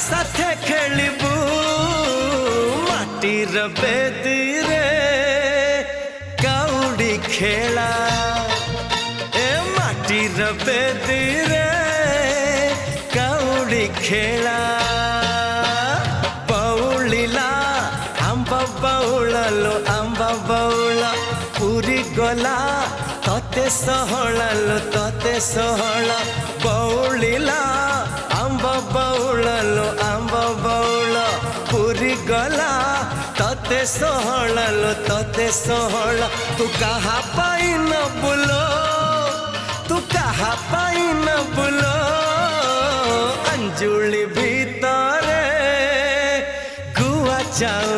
साथे खेलबू माटीर बेदी रे काउडी खेला ए माटीर बेदी रे काउडी खेला बौलिला आंब बौळलो आंब बौळ पूरी गला तते सहळलो तते सहळ बौलिला आंब बौळलो आंब बौळ पूरी गला तते सहळलो तते सहळ तू कहा पाई न बुलो तू कहा पाई न बुलो अंजुली भीतरे गुआ चाउ